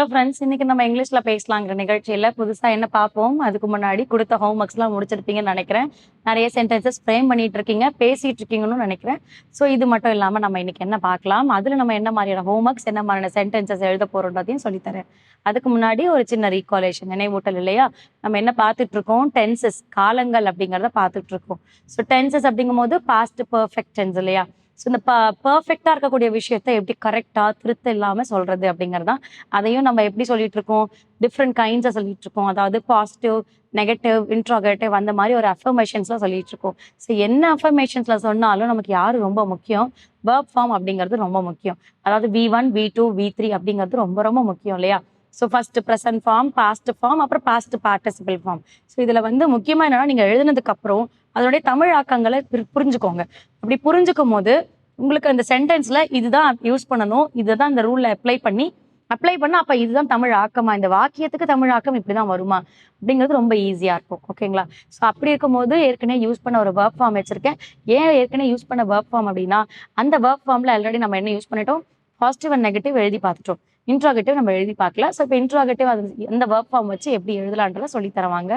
Hello friends, இன்னைக்கு நம்ம இங்கிலீஷ்ல பேசலாங்கிற நிகழ்ச்சியில புதுசா என்ன பார்ப்போம். அதுக்கு முன்னாடி கொடுத்த ஹோம் ஒர்க்ஸ்லாம் முடிச்சிருப்பீங்கன்னு நினைக்கிறேன். நிறைய சென்டென்சஸ் ஃப்ரேம் பண்ணிட்டு இருக்கீங்க, பேசிட்டு இருக்கீங்கன்னு நினைக்கிறேன். ஸோ இது மட்டும் இல்லாம நம்ம இன்னைக்கு என்ன பார்க்கலாம், அதுல நம்ம என்ன மாதிரியான ஹோம் ஒர்க்ஸ், என்ன மாதிரியான சென்டென்சஸ் எழுத போறோன்றதையும் சொல்லித்தரேன். அதுக்கு முன்னாடி ஒரு சின்ன ரீகாலேஷன், நினைவூட்டல் இல்லையா? நம்ம என்ன பார்த்துட்டு இருக்கோம், டென்சஸ், காலங்கள் அப்படிங்கிறத பார்த்துட்டு இருக்கோம். ஸோ டென்சஸ் அப்படிங்கும் போது பாஸ்ட் பர்ஃபெக்ட் டென்ஸ் இல்லையா? ஸோ இந்த பர்ஃபெக்டா இருக்கக்கூடிய விஷயத்த எப்படி கரெக்டா திருத்த இல்லாம சொல்றது அப்படிங்கறதான். அதையும் நம்ம எப்படி சொல்லிட்டு இருக்கோம், டிஃப்ரெண்ட் கைண்ட்ஸா சொல்லிட்டு இருக்கோம். அதாவது பாசிட்டிவ், நெகட்டிவ், இன்ட்ரோகேட்டிவ் அந்த மாதிரி ஒரு அஃபர்மேஷன்ஸ்லாம் சொல்லிட்டு இருக்கோம். ஸோ என்ன அஃபர்மேஷன்ஸ்ல சொன்னாலும் நமக்கு யாரு ரொம்ப முக்கியம், வேர்ப் ஃபார்ம் அப்படிங்கிறது ரொம்ப முக்கியம். அதாவது V1, V2, V3 அப்படிங்கிறது ரொம்ப ரொம்ப முக்கியம் இல்லையா? So first present form, past form, அப்புறம் பாஸ்ட் பார்ட்டிசிபிள் ஃபார்ம். ஸோ இதுல வந்து முக்கியமா என்னன்னா, நீங்க எழுதுனதுக்கு அப்புறம் அதனுடைய தமிழ் ஆக்கங்களை புரிஞ்சுக்கோங்க. அப்படி புரிஞ்சுக்கும் போது உங்களுக்கு அந்த சென்டென்ஸ்ல இதுதான் யூஸ் பண்ணணும், இதுதான் இந்த ரூல்ல அப்ளை பண்ணா அப்ப இதுதான் தமிழ் ஆக்கமா, இந்த வாக்கியத்துக்கு தமிழ் ஆக்கம் இப்படிதான் வருமா அப்படிங்கிறது ரொம்ப ஈஸியா இருக்கும். ஓகேங்களா? ஸோ அப்படி இருக்கும்போது ஏற்கனவே யூஸ் பண்ண ஒரு வேர்ப் ஃபார்ம் வச்சிருக்கேன். ஏன் ஏற்கனவே யூஸ் பண்ண வேர்ப் ஃபார்ம் அப்படின்னா, அந்த வேர்ப் ஃபார்ம்ல ஆல்ரெடி நம்ம என்ன யூஸ் பண்ணிட்டோம், பாசிட்டிவ் அண்ட் நெகட்டிவ் எழுதி பார்த்துட்டோம். இன்ட்ராகேட்டிவ் நம்ம எழுதி பார்க்கல. ஸோ இப்போ இன்ட்ராகேட்டிவ் அது எந்த வேர்ப் ஃபார்ம் வச்சு எப்படி எழுதலான்றத சொல்லி தருவாங்க.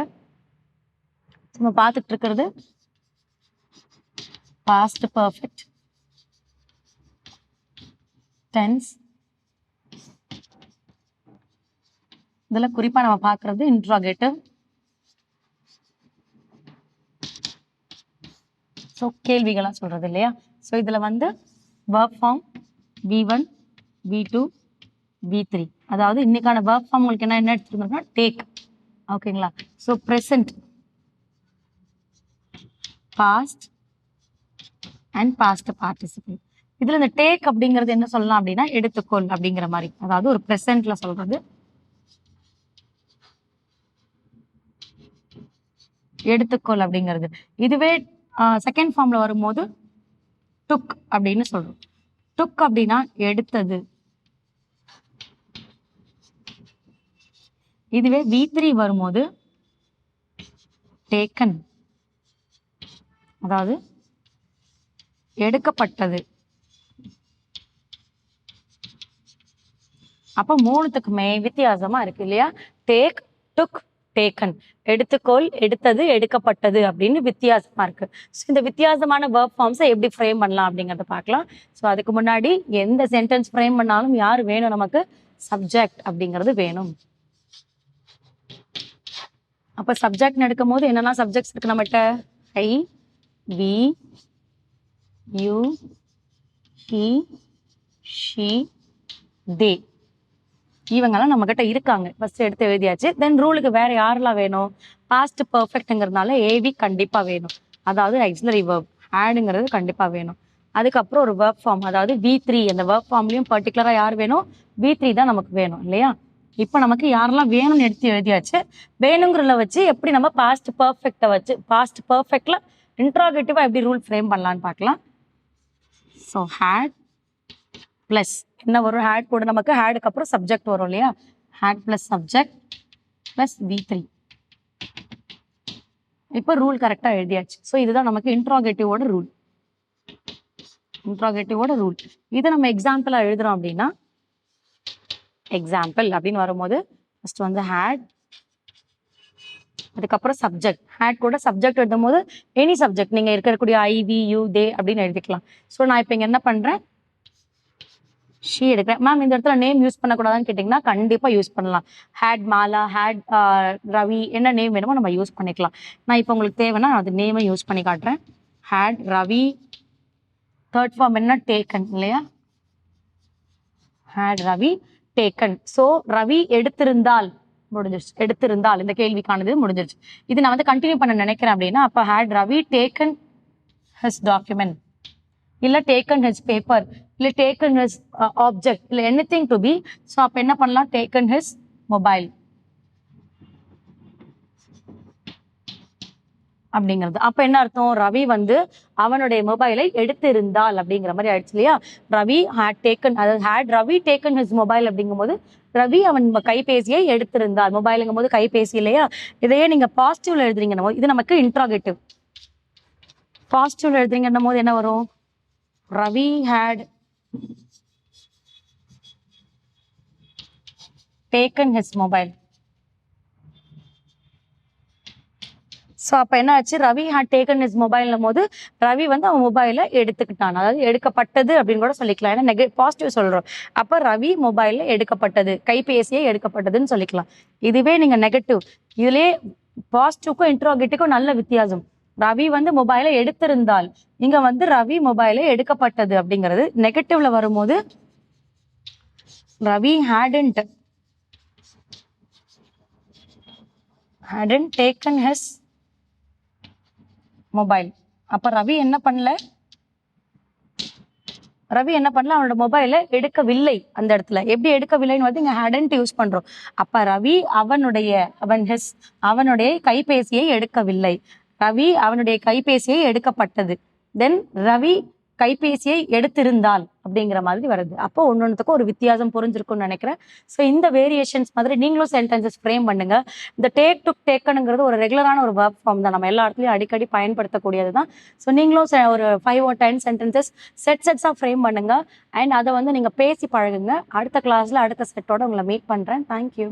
நம்ம பார்த்துட்டு இருக்கிறது பாஸ்ட் பர்ஃபெக்ட் டென்ஸ். இதுல குறிப்பா நம்ம பார்க்கிறது இன்ட்ராகேட்டிவ். ஸோ கேள்விகளா சொல்றது இல்லையா? ஸோ இதுல வந்து verb form V1, V2, V3. அதாவது இன்னைக்கான வேர்ப் ஃபார்ம் உங்களுக்கு என்ன எடுத்துருக்கோம்னா டேக். ஓகேங்களா? So present, past and past participle. இதுல இந்த டேக் அப்படிங்கிறது என்ன சொல்லலாம் அப்படின்னா, எடுத்துக்கொள் அப்படிங்கிற மாதிரி. அதாவது ஒரு ப்ரெசென்ட்ல சொல்றது எடுத்துக்கொள் அப்படிங்கிறது. இதுவே செகண்ட் ஃபார்ம்ல வரும்போது டுக் அப்படின்னு சொல்றோம். டுக் அப்படின்னா எடுத்தது. இதுவே V3 வரும்போது டேக்கன், அதாவது எடுக்கப்பட்டது. அப்ப மூணுத்துக்குமே வித்தியாசமா இருக்கு இல்லையா? டேக், டுக், டேக்கன். எடுத்துக்கொள், எடுத்தது, எடுக்கப்பட்டது அப்படின்னு வித்தியாசமா இருக்கு. ஸோ இந்த வித்தியாசமான வேர்ப் ஃபார்ம்ஸை எப்படி ஃப்ரேம் பண்ணலாம் அப்படிங்கறத பார்க்கலாம். ஸோ அதுக்கு முன்னாடி எந்த சென்டென்ஸ் ஃப்ரேம் பண்ணாலும் யார் வேணும், நமக்கு சப்ஜெக்ட் அப்படிங்கிறது வேணும். அப்ப சப்ஜெக்ட் எடுக்கும் போது என்னெல்லாம் சப்ஜெக்ட்ஸ் இருக்கு நம்மகிட்ட? ஐ, வி, யூ, ஹி, ஷி, தே. இவங்கெல்லாம் நம்ம கிட்ட இருக்காங்க. ஃபர்ஸ்ட் எடுத்து எழுதியாச்சு. தென் ரூலுக்கு வேற யாரெல்லாம் வேணும்? பாஸ்ட் பர்ஃபெக்ட்ங்கிறதுனால ஏவி கண்டிப்பா வேணும். அதாவது ஆக்சிலரி வேர்ப் ஆடுங்கிறது கண்டிப்பா வேணும். அதுக்கப்புறம் ஒரு வேர்ப் ஃபார்ம், அதாவது V3. அந்த வேர்ப் ஃபார்ம்லயும் பர்டிகுலரா யார் வேணும்? V3 தான் நமக்கு வேணும் இல்லையா? இப்போ நமக்கு யாரெல்லாம் வேணும்னு எடுத்து எழுதியாச்சு. வேணுங்கிறத வச்சு எப்படி நம்ம பாஸ்ட் பர்ஃபெக்டை வச்சு பாஸ்ட் பர்ஃபெக்ட்ல இன்ட்ராகேட்டிவா எப்படி ரூல் ஃப்ரேம் பண்ணலான்னு பார்க்கலாம். ஸோ ஹேட் பிளஸ் என்ன வரும்? ஹேட் கூட நமக்கு ஹேடுக்கு அப்புறம் சப்ஜெக்ட் வரும் இல்லையா? Had plus subject plus V3. இப்போ ரூல் கரெக்டா எழுதியாச்சு. ஸோ இதுதான் நமக்கு இன்ட்ராகேட்டிவோட ரூல். இன்ட்ராகேட்டிவோட ரூல் இதை நம்ம எக்ஸாம்பிளா எழுதுறோம் அப்படின்னா, எக்ஸாம்பிள் அப்படின்னு வரும்போது ஃபர்ஸ்ட் வந்து ஹேட், அதுக்கப்புறம் சப்ஜெக்ட். ஹேட் கூட சப்ஜெக்ட் எழுதும் போது எனி சப்ஜெக்ட் நீங்க இருக்கக்கூடிய ஐ, வி, யூ, தே அப்படின்னு எழுதிக்கலாம். ஸோ நான் இப்போ இங்க என்ன பண்றேன், ஷீ எடுக்கிறேன். மேம் இந்த இடத்துல நேம் யூஸ் பண்ணக்கூடாதான்னு கேட்டிங்கன்னா கண்டிப்பாக யூஸ் பண்ணலாம். ஹேட் மாலா, ஹேட் ரவி, என்ன நேம் வேணுமோ நம்ம யூஸ் பண்ணிக்கலாம். நான் இப்போ உங்களுக்கு தேவைன்னா அது நேமை யூஸ் பண்ணி காட்டுறேன். ஹேட் ரவி. தேர்ட் ஃபார்ம் என்ன? டேக்கன் இல்லையா? Had Ravi taken. So Ravi எடுத்திருந்தால் முடிஞ்சிருச்சு. எடுத்திருந்தால் இந்த கேள்விக்கானது முடிஞ்சிருச்சு. இது நான் வந்து கண்டினியூ பண்ண நினைக்கிறேன் அப்படின்னா, அப்போ had Ravi taken his document, இல்ல டேக்கன் ஹிஸ் பேப்பர், இல்ல டேக்கன் ஹிஸ் ஆப்ஜெக்ட், இல்ல எனிதிங் டு பி. ஸோ அப்ப என்ன பண்ணலாம்? டேக்கன் ஹிஸ் மொபைல் அப்படிங்கிறது. அப்ப என்ன அர்த்தம்? ரவி வந்து அவனுடைய மொபைலை எடுத்திருந்தால் அப்படிங்கிற மாதிரி ஆயிடுச்சு இல்லையா? ரவி ஹேட் டேக்கன், அதாவது had Ravi taken his mobile அப்படிங்கும் போது ரவி அவன் கைபேசியை எடுத்திருந்தால். மொபைலுங்கும் போது கைபேசி இல்லையா? இதையே நீங்க பாசிட்டிவ்ல எழுதுறீங்க, இது நமக்கு இன்ட்ராகேட்டிவ். பாசிட்டிவ்ல எழுதுறீங்கன்னும் போது என்ன வரும்? Ravi had taken his mobile. So அப்போ என்ன ஆச்சு, ரவி ஹேட் டேக்கன் his மொபைல்னும் போது ரவி வந்து அவன் மொபைலை எடுத்துக்கிட்டான், அதாவது எடுக்கப்பட்டது அப்படின்னு கூட சொல்லிக்கலாம், ஏன்னா பாசிட்டிவ் சொல்றோம். அப்போ ரவி மொபைல்ல எடுக்கப்பட்டது, கைபேசியை எடுக்கப்பட்டதுன்னு சொல்லிக்கலாம். இதுவே நீங்க நெகட்டிவ், இதுலயே பாசிட்டிவ்க்கும் இன்ட்ரோகேட்டிவ்க்கும் நல்ல வித்தியாசம். ரவி வந்து மொபைலை எடுத்திருந்தால், இங்க வந்து ரவி மொபைலை எடுக்கப்பட்டது அப்படிங்கிறது. நெகட்டிவ்ல வரும்போது Ravi hadn't taken his mobile. அப்ப ரவி என்ன பண்ணல, அவனோட மொபைலை எடுக்கவில்லை. அந்த இடத்துல எப்படி எடுக்கவில்லைன்னு வந்து இங்க hadn't யூஸ் பண்றோம். அப்ப ரவி அவனுடைய கைபேசியை எடுக்கவில்லை, ரவி அவனுடைய கைபேசியை எடுக்கப்பட்டது. தென் ரவி கைபேசியை எடுத்திருந்தால் அப்படிங்கிற மாதிரி வருது. அப்போ ஒன்னொன்னுக்கும் ஒரு வித்தியாசம் புரிஞ்சிருக்கும்னு நினைக்கிறேன். ஸோ இந்த வேரியேஷன்ஸ் மாதிரி நீங்களும் சென்டென்சஸ் ஃப்ரேம் பண்ணுங்க. இந்த டேக் டு டேக்கனுங்கிறது ஒரு ரெகுலரான ஒரு வேர்ப் ஃபார்ம் தான், நம்ம எல்லா இடத்துலையும் அடிக்கடி பயன்படுத்தக்கூடியது தான். ஸோ நீங்களும் ஒரு 5 or 10 சென்டென்சஸ் செட்ஸாக ஃப்ரேம் பண்ணுங்க. அண்ட் அதை வந்து நீங்கள் பேசி பழகுங்க. அடுத்த கிளாஸில் அடுத்த செட்டோட உங்களை மீட் பண்ணுறேன். தேங்க்யூ.